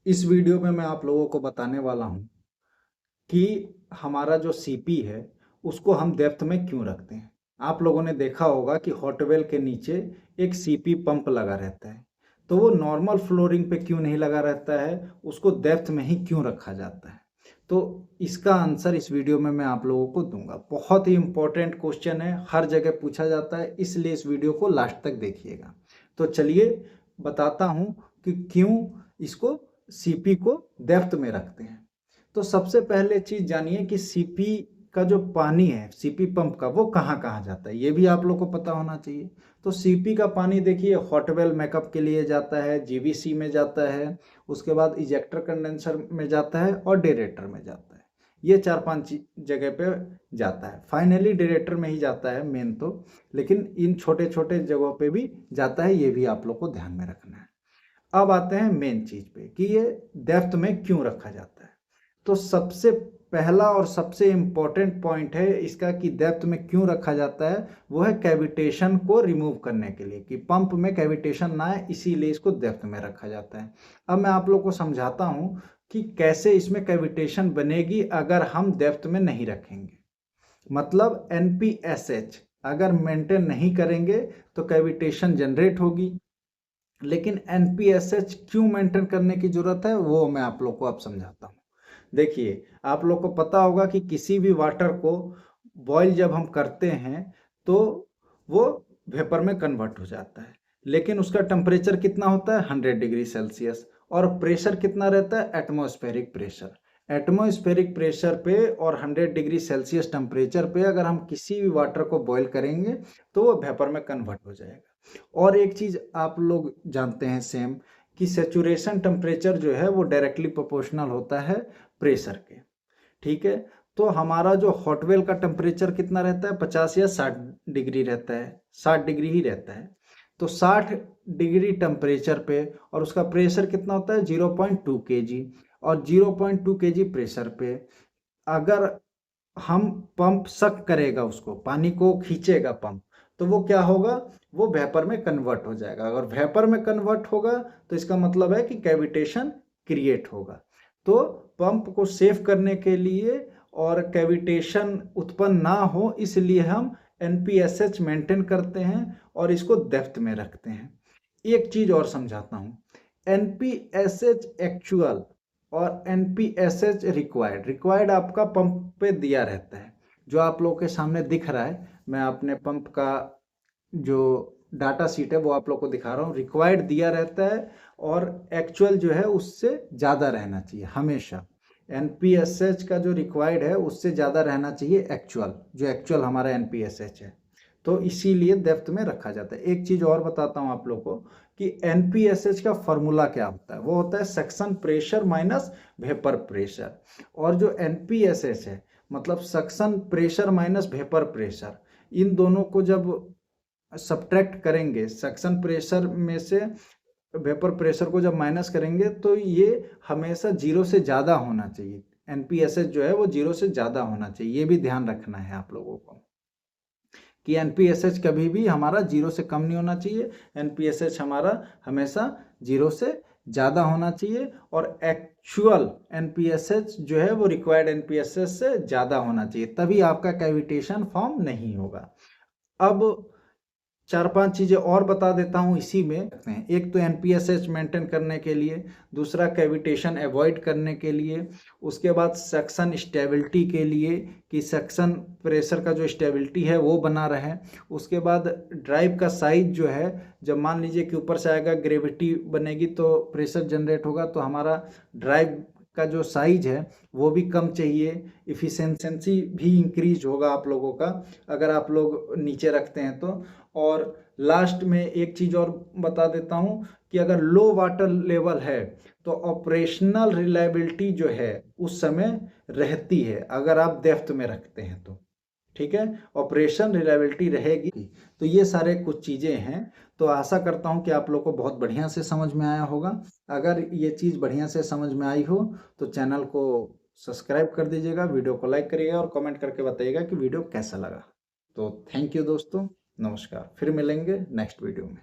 इस वीडियो में मैं आप लोगों को बताने वाला हूँ कि हमारा जो सीपी है उसको हम डेप्थ में क्यों रखते हैं। आप लोगों ने देखा होगा कि हॉट वेल के नीचे एक सीपी पंप लगा रहता है, तो वो नॉर्मल फ्लोरिंग पे क्यों नहीं लगा रहता है, उसको डेप्थ में ही क्यों रखा जाता है। तो इसका आंसर इस वीडियो में मैं आप लोगों को दूंगा। बहुत ही इंपॉर्टेंट क्वेश्चन है, हर जगह पूछा जाता है, इसलिए इस वीडियो को लास्ट तक देखिएगा। तो चलिए बताता हूँ कि क्यों इसको सीपी को डेप्थ में रखते हैं। तो सबसे पहले चीज जानिए कि सीपी का जो पानी है सीपी पंप का, वो कहाँ कहाँ जाता है, ये भी आप लोग को पता होना चाहिए। तो सीपी का पानी देखिए हॉट वेल मेकअप के लिए जाता है, जीवीसी में जाता है, उसके बाद इजेक्टर कंडेंसर में जाता है और डेरेटर में जाता है। ये 4-5 जगह पे जाता है। फाइनली डेरेटर में ही जाता है मेन तो, लेकिन इन छोटे छोटे जगहों पे भी जाता है, ये भी आप लोग को ध्यान में रखना है। अब आते हैं मेन चीज पे कि ये डेप्थ में क्यों रखा जाता है। तो सबसे पहला और सबसे इम्पोर्टेंट पॉइंट है इसका कि डेप्थ में क्यों रखा जाता है, वो है कैविटेशन को रिमूव करने के लिए, कि पंप में कैविटेशन ना आए, इसीलिए इसको डेप्थ में रखा जाता है। अब मैं आप लोग को समझाता हूँ कि कैसे इसमें कैविटेशन बनेगी अगर हम डेप्थ में नहीं रखेंगे। मतलब एनपीएसएच अगर मेंटेन नहीं करेंगे तो कैविटेशन जनरेट होगी। लेकिन एनपीएसएच क्यों मेंटेन करने की जरूरत है वो मैं आप लोग को अब समझाता हूँ। देखिए, आप लोग को पता होगा कि किसी भी वाटर को बॉईल जब हम करते हैं तो वो वेपर में कन्वर्ट हो जाता है, लेकिन उसका टेम्परेचर कितना होता है 100 डिग्री सेल्सियस, और प्रेशर कितना रहता है एटमॉस्फेरिक प्रेशर। एटमॉस्फेरिक प्रेशर पे और 100 डिग्री सेल्सियस टेम्परेचर पे अगर हम किसी भी वाटर को बॉईल करेंगे तो वो वेपर में कन्वर्ट हो जाएगा। और एक चीज आप लोग जानते हैं सेम, कि सेचुरेशन टेम्परेचर जो है वो डायरेक्टली प्रोपोर्शनल होता है प्रेशर के। ठीक है, तो हमारा जो हॉट वेल का टेम्परेचर कितना रहता है 50 या 60 डिग्री रहता है, 60 डिग्री ही रहता है। तो 60 डिग्री टेम्परेचर पे और उसका प्रेशर कितना होता है 0.2 kg, और 0.2 kg प्रेशर पे अगर हम पंप सक करेगा, उसको पानी को खींचेगा पंप, तो वो क्या होगा, वो वेपर में कन्वर्ट हो जाएगा। अगर वेपर में कन्वर्ट होगा तो इसका मतलब है कि कैविटेशन क्रिएट होगा। तो पंप को सेव करने के लिए और कैविटेशन उत्पन्न ना हो इसलिए हम एनपीएसएच मेंटेन करते हैं और इसको डेप्थ में रखते हैं। एक चीज और समझाता हूँ, एनपीएसएच एक्चुअल और एनपीएसएच रिक्वायर्ड, रिक्वायर्ड आपका पंप पे दिया रहता है, जो आप लोगों के सामने दिख रहा है। मैं अपने पंप का जो डाटा शीट है वो आप लोग को दिखा रहा हूँ। रिक्वायर्ड दिया रहता है और एक्चुअल जो है उससे ज़्यादा रहना चाहिए हमेशा। एनपीएसएच का जो रिक्वायर्ड है उससे ज़्यादा रहना चाहिए एक्चुअल, जो एक्चुअल हमारा एनपीएसएच है। तो इसीलिए डेप्थ में रखा जाता है। एक चीज़ और बताता हूँ आप लोग को कि एनपीएसएच का फॉर्मूला क्या होता है। वो होता है suction pressure minus vapour pressure. और जो एनपीएसएच है मतलब suction pressure minus vapour pressure, इन दोनों को जब सब्ट्रैक्ट करेंगे, सक्शन प्रेशर में से वेपर प्रेशर को जब माइनस करेंगे तो ये हमेशा जीरो से ज़्यादा होना चाहिए। एनपीएसएच जो है वो जीरो से ज़्यादा होना चाहिए, ये भी ध्यान रखना है आप लोगों को कि एनपीएसएच कभी भी हमारा जीरो से कम नहीं होना चाहिए। एनपीएसएच हमारा हमेशा जीरो से ज़्यादा होना चाहिए, और एक्चुअल एनपीएसएच जो है वो रिक्वायर्ड एनपीएसएच से ज़्यादा होना चाहिए, तभी आपका कैविटेशन फॉर्म नहीं होगा। अब 4-5 चीज़ें और बता देता हूँ इसी में। एक तो एनपीएसएच मेंटेन करने के लिए, दूसरा कैविटेशन अवॉइड करने के लिए, उसके बाद सक्शन स्टेबिलिटी के लिए कि सक्शन प्रेशर का जो स्टेबिलिटी है वो बना रहे। उसके बाद ड्राइव का साइज जो है, जब मान लीजिए कि ऊपर से आएगा ग्रेविटी बनेगी तो प्रेशर जनरेट होगा, तो हमारा ड्राइव का जो साइज है वो भी कम चाहिए। इफिशिएंसी भी इंक्रीज होगा आप लोगों का अगर आप लोग नीचे रखते हैं तो। और लास्ट में एक चीज़ और बता देता हूँ कि अगर लो वाटर लेवल है तो ऑपरेशनल रिलायबिलिटी जो है उस समय रहती है अगर आप डेप्थ में रखते हैं तो। ठीक है, ऑपरेशन रिलायबिलिटी रहेगी। तो ये सारे कुछ चीज़ें हैं। तो आशा करता हूँ कि आप लोग को बहुत बढ़िया से समझ में आया होगा। अगर ये चीज़ बढ़िया से समझ में आई हो तो चैनल को सब्सक्राइब कर दीजिएगा, वीडियो को लाइक करिएगा और कमेंट करके बताइएगा कि वीडियो कैसा लगा। तो थैंक यू दोस्तों, नमस्कार, फिर मिलेंगे नेक्स्ट वीडियो में।